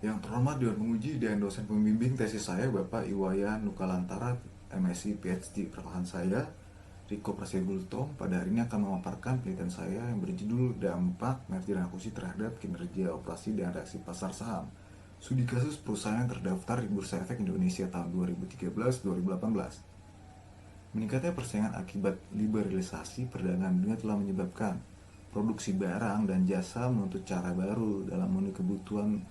Yang terhormat Dewan Penguji dan dosen pembimbing tesis saya Bapak Iwayan Nukalantara, MSc PhD. Perkenalkan saya Riko Prasetyo. Pada hari ini akan memaparkan penelitian saya yang berjudul Dampak Merger dan Akuisisi Terhadap Kinerja Operasi dan Reaksi Pasar Saham Studi kasus perusahaan yang terdaftar di Bursa Efek Indonesia tahun 2013-2018. Meningkatnya persaingan akibat liberalisasi perdagangan dunia telah menyebabkan produksi barang dan jasa menuntut cara baru dalam memenuhi kebutuhan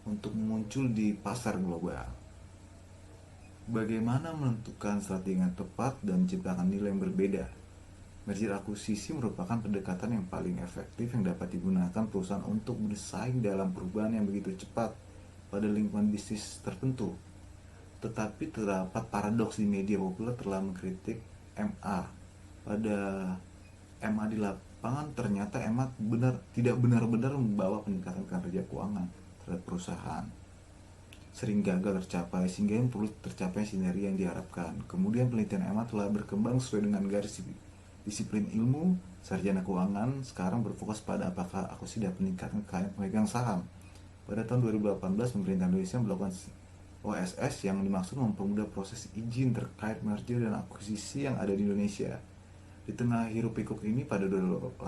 untuk muncul di pasar global. Bagaimana menentukan strategi yang tepat dan menciptakan nilai yang berbeda? Merger akuisisi merupakan pendekatan yang paling efektif yang dapat digunakan perusahaan untuk bersaing dalam perubahan yang begitu cepat pada lingkungan bisnis tertentu. Tetapi terdapat paradoks di media populer telah mengkritik MA. Pada MA di lapangan ternyata MA tidak benar-benar membawa peningkatan kinerja keuangan terhadap perusahaan. Sering gagal tercapai sehingga yang perlu tercapai sinergi yang diharapkan. Kemudian penelitian MA telah berkembang sesuai dengan garis disiplin ilmu sarjana keuangan. Sekarang berfokus pada apakah akuisisi dapat meningkatkan kekayaan pemegang saham. Pada tahun 2018 pemerintah Indonesia melakukan OSS yang dimaksud mempermudah proses izin terkait merger dan akuisisi yang ada di Indonesia. Di tengah hiruk pikuk ini pada 2018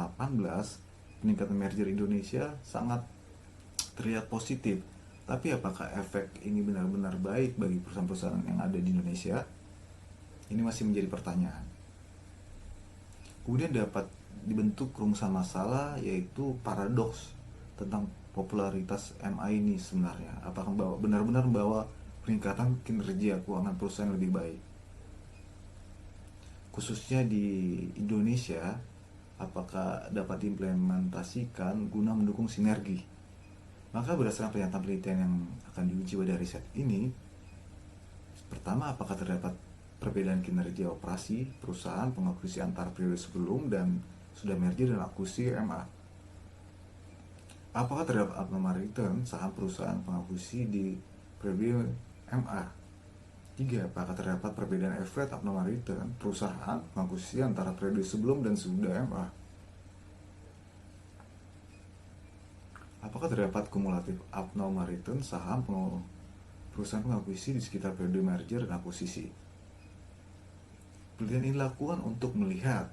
peningkatan merger Indonesia sangat terlihat positif. Tapi apakah efek ini benar-benar baik bagi perusahaan-perusahaan yang ada di Indonesia? Ini masih menjadi pertanyaan. Kemudian dapat dibentuk rumusan masalah, yaitu paradoks tentang popularitas MA ini sebenarnya. Apakah benar-benar membawa peningkatan kinerja keuangan perusahaan lebih baik? Khususnya di Indonesia, apakah dapat diimplementasikan guna mendukung sinergi? Maka berdasarkan pernyataan penelitian yang akan diuji pada riset ini, pertama, apakah terdapat perbedaan kinerja operasi perusahaan pengakuisisi antara periode sebelum dan sudah merger dan akuisisi MA? Apakah terdapat abnormal return saham perusahaan pengakuisisi di periode MA? 3. Apakah terdapat perbedaan average abnormal return perusahaan pengakuisisi antara periode sebelum dan sudah MA? Apakah terdapat kumulatif abnormal return saham perusahaan pengakuisisi di sekitar periode merger dan akuisisi? Penelitian ini dilakukan untuk melihat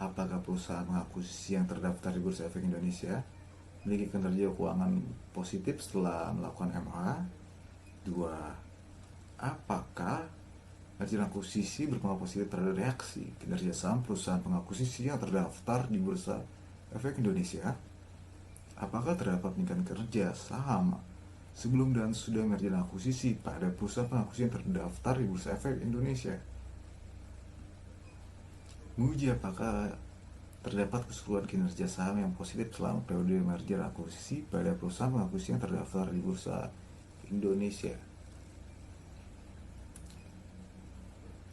apakah perusahaan pengakuisisi yang terdaftar di Bursa Efek Indonesia memiliki kinerja keuangan positif setelah melakukan MA. 2. Apakah merger dan akuisisi berpengaruh positif terhadap reaksi kinerja saham perusahaan pengakuisisi yang terdaftar di Bursa Efek Indonesia? Apakah terdapat peningkatan kerja saham sebelum dan sudah merger dan akuisisi pada perusahaan pengakuisisi yang terdaftar di Bursa Efek Indonesia? Menguji apakah terdapat keseluruhan kinerja saham yang positif selama periode merger dan akuisisi pada perusahaan pengakuisisi yang terdaftar di Bursa Indonesia.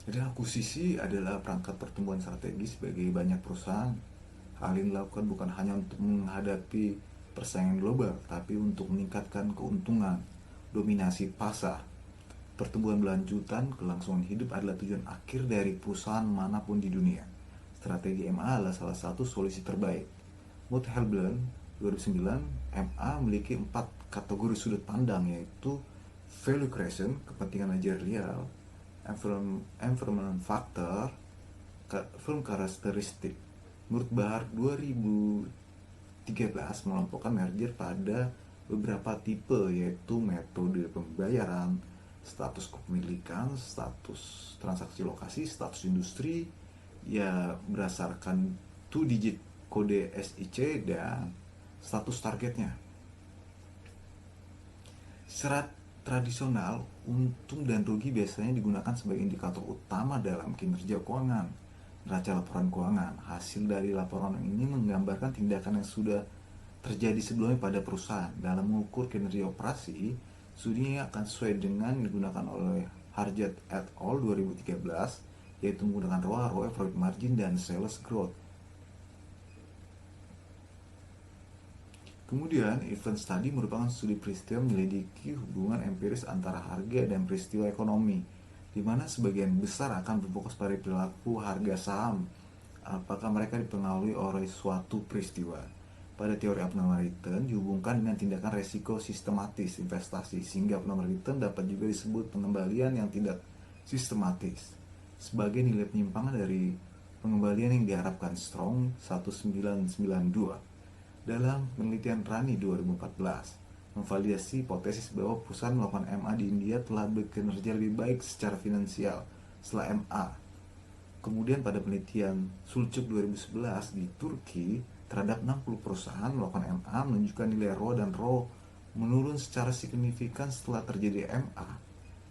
Jadi akuisisi adalah perangkat pertumbuhan strategis bagi banyak perusahaan. Hal ini dilakukan bukan hanya untuk menghadapi persaingan global, tapi untuk meningkatkan keuntungan, dominasi pasar. Pertumbuhan berlanjutan, kelangsungan hidup adalah tujuan akhir dari perusahaan manapun di dunia. Strategi MA adalah salah satu solusi terbaik. Menurut Helblum 2009, MA memiliki 4 kategori sudut pandang, yaitu value creation, kepentingan manajerial, environment factor, firm karakteristik. Menurut Bahar 2013 mengelompokkan merger pada beberapa tipe, yaitu metode pembayaran, status kepemilikan, status transaksi lokasi, status industri, ya berdasarkan 2 digit kode SIC, dan status targetnya. Secara tradisional, untung dan rugi biasanya digunakan sebagai indikator utama dalam kinerja keuangan. Neraca laporan keuangan, hasil dari laporan ini menggambarkan tindakan yang sudah terjadi sebelumnya pada perusahaan. Dalam mengukur kinerja operasi, studi ini akan sesuai dengan yang digunakan oleh Harjat et al. 2013, yaitu menggunakan ROA, ROE, profit margin, dan sales growth. Kemudian, event study merupakan studi peristiwa menyelidiki hubungan empiris antara harga dan peristiwa ekonomi, di mana sebagian besar akan berfokus pada perilaku harga saham. Apakah mereka dipengaruhi oleh suatu peristiwa? Pada teori abnormal return dihubungkan dengan tindakan resiko sistematis investasi, sehingga abnormal return dapat juga disebut pengembalian yang tidak sistematis sebagai nilai penyimpangan dari pengembalian yang diharapkan. Strong 1992 dalam penelitian Rani 2014 memvalidasi hipotesis bahwa perusahaan melakukan MA di India telah bekerja lebih baik secara finansial setelah MA. Kemudian pada penelitian Sulcuk 2011 di Turki terhadap 60 perusahaan melakukan MA menunjukkan nilai ROA dan ROE menurun secara signifikan setelah terjadi MA.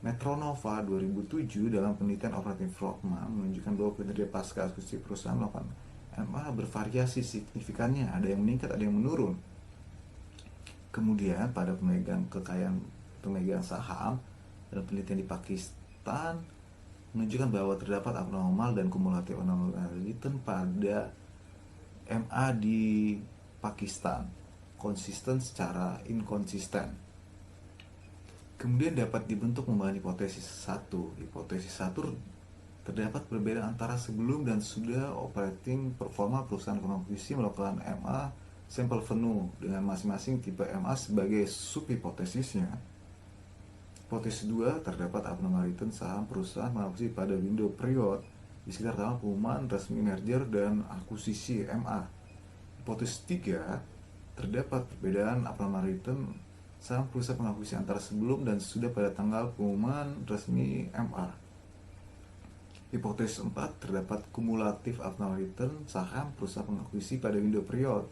Metronova 2007 dalam penelitian operatif Frogman menunjukkan bahwa kinerja pasca akuisisi perusahaan melakukan MA bervariasi signifikannya, ada yang meningkat, ada yang menurun. Kemudian pada pemegang saham dalam penelitian di Pakistan menunjukkan bahwa terdapat abnormal dan kumulatif abnormal return pada MA di Pakistan, konsisten secara inkonsisten. Kemudian dapat dibentuk membangun hipotesis 1. Hipotesis 1, terdapat perbedaan antara sebelum dan sudah operating performa perusahaan akuisisi melakukan MA sampel penuh dengan masing-masing tipe MA sebagai subhipotesisnya. Hipotesis 2, terdapat abnormal return saham perusahaan mengakuisisi pada window period di sekitar tanggal pengumuman resmi merger dan akuisisi MA. Hipotesis 3, terdapat perbedaan abnormal return saham perusahaan pengakuisisi antara sebelum dan sudah pada tanggal pengumuman resmi MA. Hipotesis 4, terdapat kumulatif abnormal return saham perusahaan pengakuisisi pada window period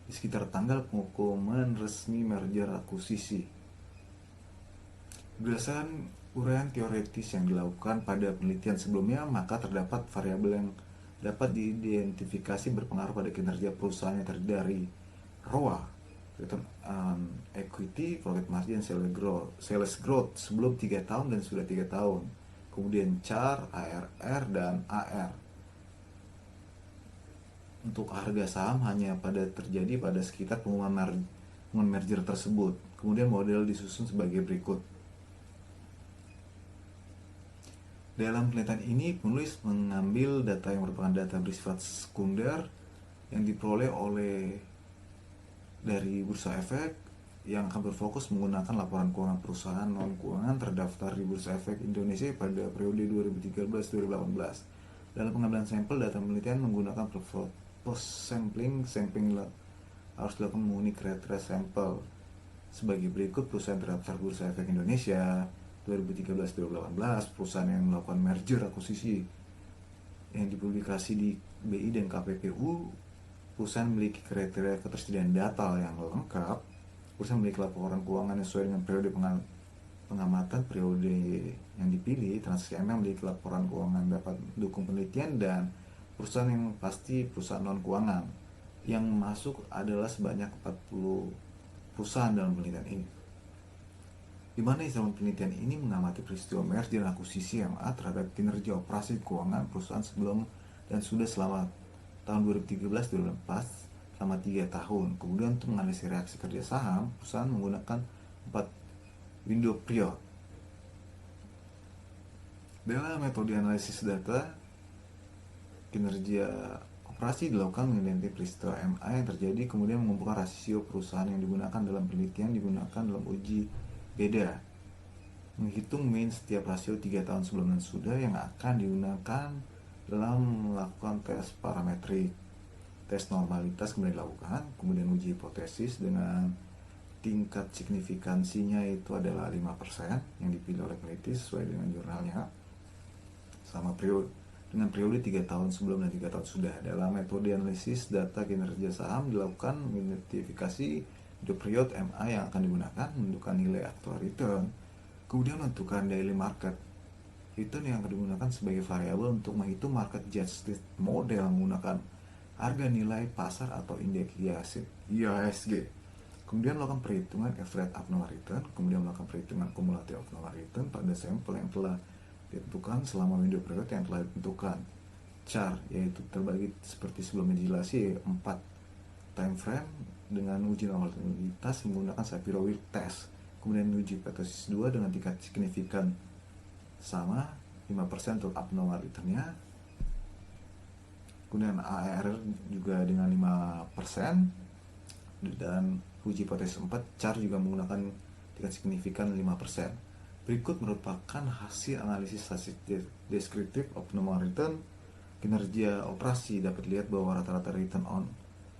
di sekitar tanggal pengumuman resmi merger akuisisi. Berdasarkan uraian teoretis yang dilakukan pada penelitian sebelumnya, maka terdapat variabel yang dapat diidentifikasi berpengaruh pada kinerja perusahaan yang terdiri dari ROA, return on equity, profit margin, sales growth sebelum 3 tahun dan sudah 3 tahun. Kemudian CAR, ARR, dan AR. Untuk harga saham hanya terjadi pada sekitar pengumuman merger tersebut. Kemudian model disusun sebagai berikut. Dalam penelitian ini, penulis mengambil data yang merupakan data bersifat sekunder yang diperoleh dari Bursa Efek yang akan berfokus menggunakan laporan keuangan perusahaan non-keuangan terdaftar di Bursa Efek Indonesia pada periode 2013-2018. Dalam pengambilan sampel, data penelitian menggunakan post sampling harus dilakukan memenuhi kriteria sampel sebagai berikut. Perusahaan terdaftar Bursa Efek Indonesia 2013-2018, perusahaan yang melakukan merger akuisisi yang dipublikasi di BI dan KPPU, perusahaan memiliki kriteria ketersediaan data yang lengkap, perusahaan memiliki laporan keuangan yang sesuai dengan periode pengamatan periode yang dipilih, transaksi ML memiliki laporan keuangan dapat mendukung penelitian, dan perusahaan yang pasti perusahaan non keuangan. Yang masuk adalah sebanyak 40 perusahaan dalam penelitian ini, di mana instrumen penelitian ini mengamati peristiwa merger dan akuisisi MA terhadap kinerja operasi keuangan perusahaan sebelum dan sudah selama tahun 2013-2014 selama 3 tahun. Kemudian untuk menganalisis reaksi kerja saham, perusahaan menggunakan 4 window period. Dalam metode analisis data kinerja operasi dilakukan mengidentifikasi peristiwa MA yang terjadi, kemudian mengumpulkan rasio perusahaan yang digunakan dalam penelitian digunakan dalam uji beda, menghitung mean setiap rasio 3 tahun sebelum dan sudah yang akan digunakan dalam melakukan tes parametrik. Tes normalitas kemudian dilakukan, kemudian uji hipotesis dengan tingkat signifikansinya itu adalah 5% yang dipilih oleh peneliti sesuai dengan jurnalnya sama dengan periode 3 tahun sebelum dan 3 tahun sudah. Dalam metode analisis data kinerja saham dilakukan mengidentifikasi the period MA yang akan digunakan, menentukan nilai actual return, kemudian menentukan daily market return yang akan digunakan sebagai variabel untuk menghitung market justice model menggunakan harga nilai pasar atau indeks IHSG. Kemudian melakukan perhitungan average abnormal return, kemudian melakukan perhitungan kumulatif abnormal return pada sampel yang telah ditentukan selama window period yang telah ditentukan. CAR yaitu terbagi seperti sebelumnya dijelaskan 4 time frame dengan uji normalitas menggunakan Shapiro-Wilk test, kemudian uji hipotesis 2 dengan tingkat signifikan sama 5% untuk abnormal returnnya, kemudian ARR juga dengan 5%, Dan uji hipotesis 4, CHAR juga menggunakan tingkat signifikan 5%. Berikut merupakan hasil analisis statistik deskriptif of normal return. Kinerja operasi dapat dilihat bahwa rata-rata return on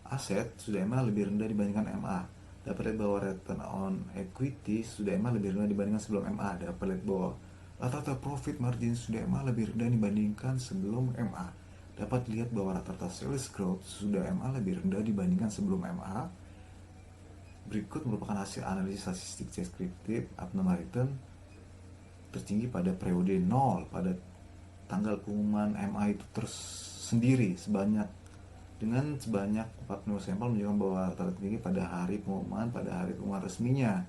aset sudah EMA lebih rendah dibandingkan MA. Dapat lihat bahwa return on equity sudah EMA lebih rendah dibandingkan sebelum MA. Dapat lihat bahwa rata-rata profit margin sudah EMA lebih rendah dibandingkan sebelum MA. Dapat lihat bahwa rata-rata sales growth sudah MA lebih rendah dibandingkan sebelum MA. Berikut merupakan hasil analisis statistik deskriptif abnormal return tertinggi pada periode 0 pada tanggal pengumuman MA itu tersendiri dengan sebanyak 40 sampel menunjukkan bahwa rata-rata tinggi pada hari pengumuman resminya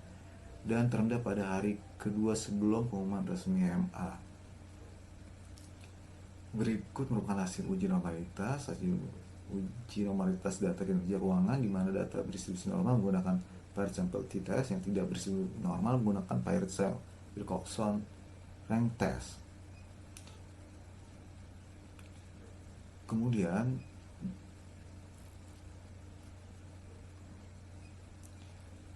dan terendah pada hari kedua sebelum pengumuman resmi MA. Berikut merupakan hasil uji normalitas data kinerja keuangan, di mana data berdistribusi normal menggunakan Paired Sample T-Test, yang tidak berdistribusi normal menggunakan Paired Wilcoxon Rank Test.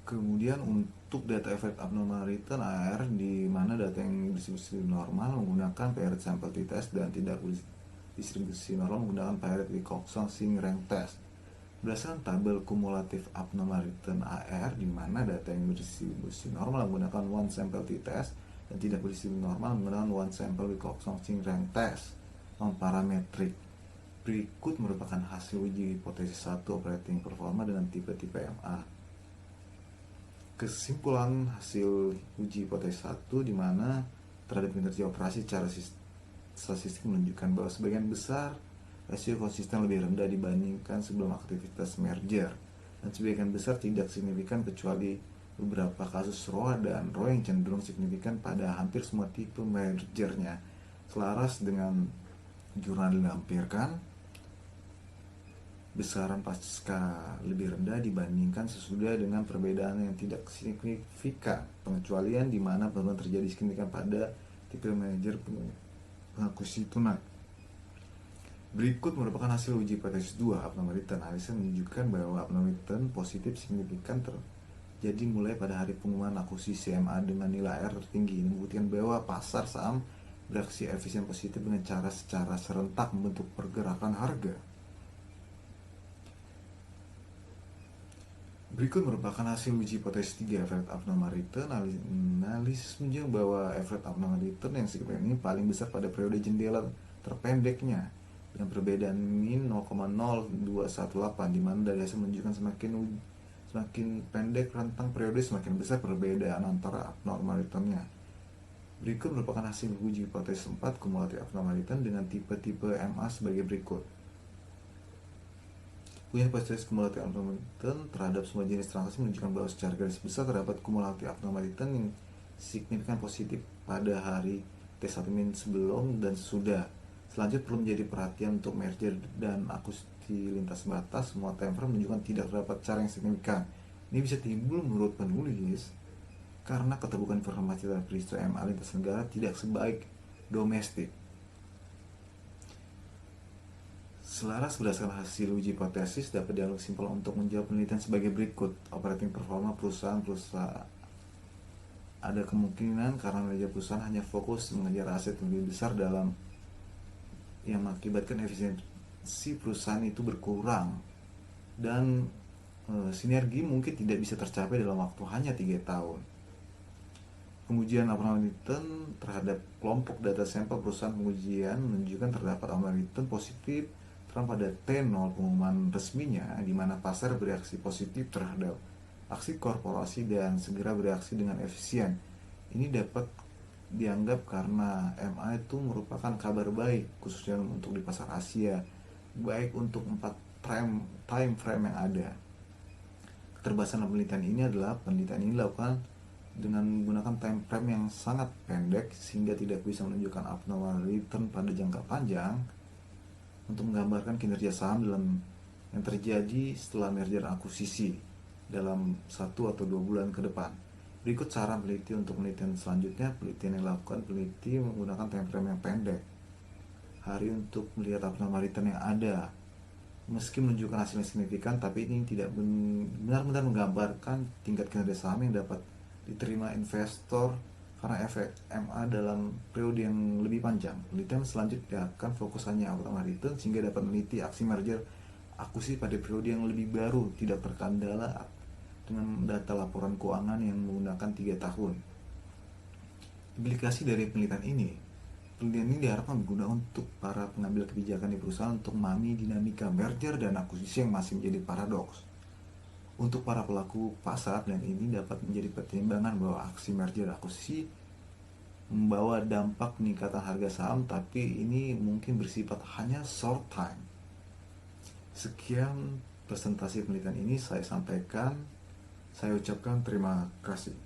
Kemudian untuk data efek abnormal return AR, di mana data yang distribusi normal menggunakan Paired Sample T-Test dan tidak distribusi normal menggunakan Paired Wilcoxon Rank Test. Berdasarkan tabel kumulatif abnormal return AR, di mana data yang berdistribusi normal menggunakan one sample T-Test dan tidak berdistribusi normal menggunakan one sample Wilcoxon Rank Test non-parametrik. Berikut merupakan hasil uji hipotesis 1 operating performa dengan tipe-tipe MA. Kesimpulan hasil uji hipotesis 1, di mana terhadap kinerja operasi secara statistik menunjukkan bahwa sebagian besar rasio konsisten lebih rendah dibandingkan sebelum aktivitas merger, dan sebagian besar tidak signifikan kecuali beberapa kasus ROA dan ROE yang cenderung signifikan pada hampir semua tipe mergernya. Selaras dengan jurnal dilampirkan, besaran pasca lebih rendah dibandingkan sesudah dengan perbedaan yang tidak signifikan. Pengecualian di mana penurunan terjadi signifikan pada tipe manajer pengakuisisi tunai. Berikut merupakan hasil uji hipotesis 2 abnormal return. Analisis menunjukkan bahwa abnormal return positif signifikan terjadi mulai pada hari pengumuman akuisisi MA dengan nilai R tertinggi. Ini membuktikan bahwa pasar saham bereaksi efisien positif dengan cara secara serentak membentuk pergerakan harga. Berikut merupakan hasil uji hipotesis 3 efek abnormal return. Analisis menunjukkan bahwa efek abnormal return yang signifikan ini paling besar pada periode jendela terpendeknya dengan perbedaan min 0,0218, di mana dari hasil menunjukkan semakin pendek rentang periode semakin besar perbedaan antara abnormal returnnya. Berikut merupakan hasil uji hipotesis 4 kumulatif abnormal return dengan tipe-tipe MA sebagai berikut. Uji hipotesis kumulatif abnormal return terhadap semua jenis transaksi menunjukkan bahwa secara garis besar terdapat kumulatif abnormal return yang signifikan positif pada hari T1 min sebelum dan sesudah. Selanjutnya perlu menjadi perhatian untuk merger dan akuisisi lintas batas. Semua time frame menunjukkan tidak terdapat cara yang signifikan. Ini bisa timbul menurut penulis karena keterbukaan informasi terhadap peristiwa MA lintas negara tidak sebaik domestik. Selaras berdasarkan hasil uji hipotesis, dapat dianggap simpel untuk menjawab penelitian sebagai berikut. Operating performa perusahaan ada kemungkinan karena manajer perusahaan hanya fokus mengejar aset lebih besar dalam yang mengakibatkan efisiensi perusahaan itu berkurang, dan sinergi mungkin tidak bisa tercapai dalam waktu hanya 3 tahun. Pengujian abnormal return terhadap kelompok data sampel perusahaan pengujian menunjukkan terdapat abnormal return positif pada T0 pengumuman resminya, di mana pasar bereaksi positif terhadap aksi korporasi dan segera bereaksi dengan efisien. Ini dapat dianggap karena MA itu merupakan kabar baik, khususnya untuk di pasar Asia, baik untuk 4 time frame yang ada. Keterbatasan penelitian ini dilakukan dengan menggunakan time frame yang sangat pendek sehingga tidak bisa menunjukkan abnormal return pada jangka panjang untuk menggambarkan kinerja saham yang terjadi setelah merger akuisisi dalam 1 atau 2 bulan ke depan. Berikut saran peneliti untuk penelitian selanjutnya. Penelitian yang dilakukan peneliti menggunakan time frame yang pendek hari untuk melihat abnormal return yang ada. Meski menunjukkan hasil yang signifikan, tapi ini tidak benar-benar menggambarkan tingkat kinerja saham yang dapat diterima investor karena efek MA dalam periode yang lebih panjang. Penelitian selanjutnya akan fokus hanya outcome return sehingga dapat meneliti aksi merger akuisisi pada periode yang lebih baru, tidak terkendala dengan data laporan keuangan yang menggunakan 3 tahun. Implikasi dari penelitian ini diharapkan berguna untuk para pengambil kebijakan di perusahaan untuk memahami dinamika merger dan akuisisi yang masih menjadi paradoks. Untuk para pelaku pasar, dan ini dapat menjadi pertimbangan bahwa aksi merger akuisisi membawa dampak peningkatan harga saham, tapi ini mungkin bersifat hanya short time. Sekian presentasi penelitian ini saya sampaikan. Saya ucapkan terima kasih.